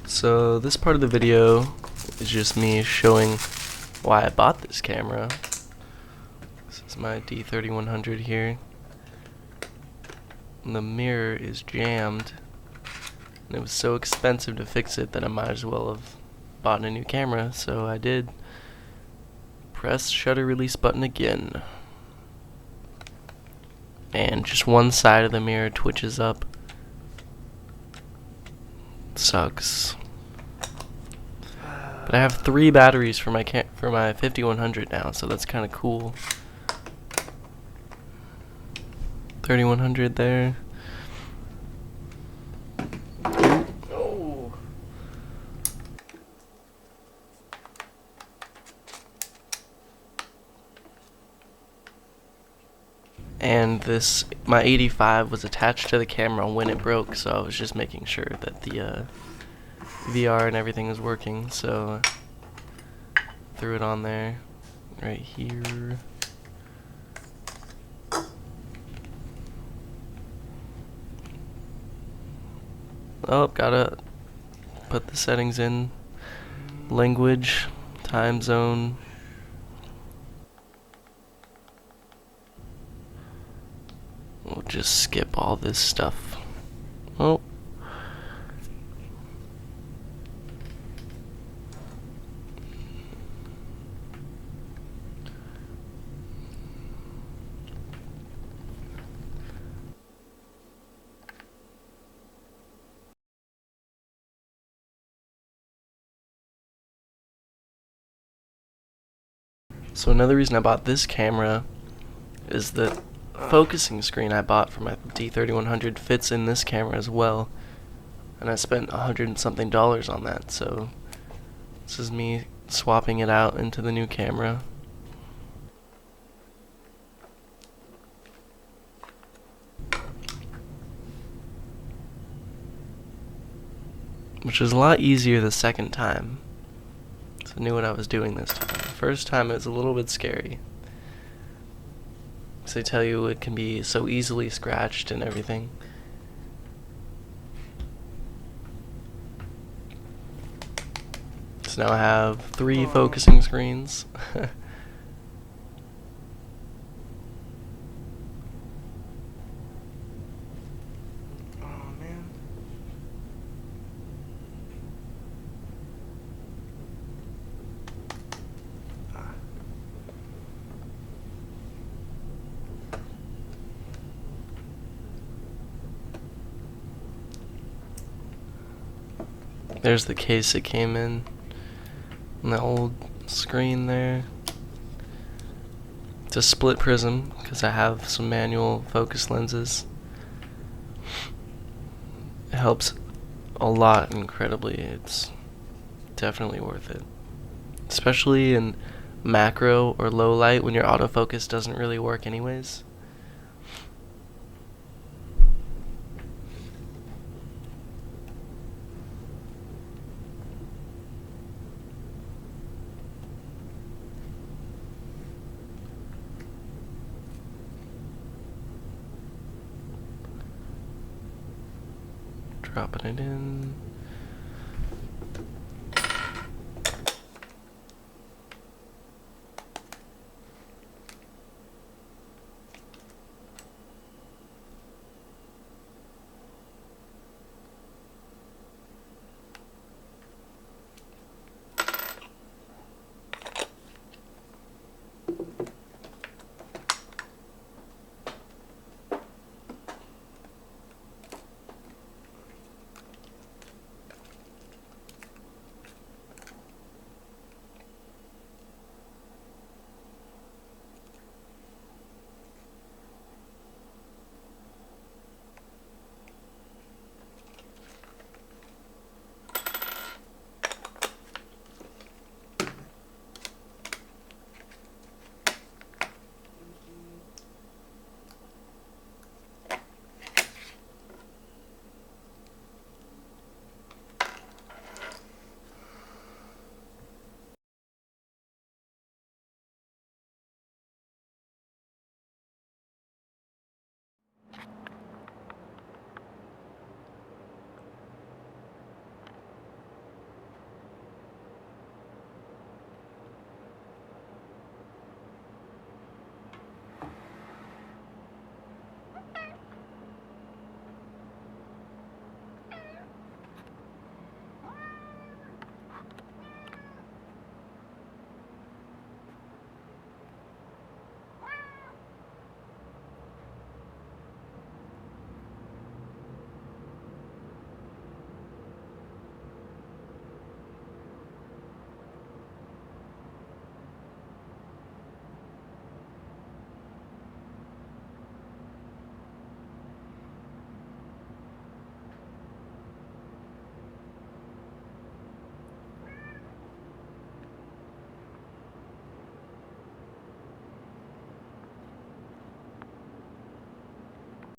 So this part of the video is just me showing why I bought this camera. This is my D5100 here. And the mirror is jammed, and it was so expensive to fix it that I might as well have bought a new camera, so I did. Press shutter release button again. And just one side of the mirror twitches up. Sucks. But I have 3 batteries for my 5100 now, so that's kind of cool. 3100 there. Oh. And my 85 was attached to the camera when it broke, so I was just making sure that the VR and everything was working, so I threw it on there, right here. Oh, gotta put the settings in. Language, time zone. We'll just skip all this stuff. Oh. So another reason I bought this camera is the focusing screen I bought for my D3100 fits in this camera as well, and I spent $100 and something on that, so this is me swapping it out into the new camera. Which was a lot easier the second time. So I knew what I was doing this time. The first time it was a little bit scary. So they tell you it can be so easily scratched and everything. So now I have 3 focusing screens. There's the case it came in, and the old screen there. It's a split prism because I have some manual focus lenses. It helps a lot, incredibly. It's definitely worth it, especially in macro or low light when your autofocus doesn't really work anyways. Dropping it in.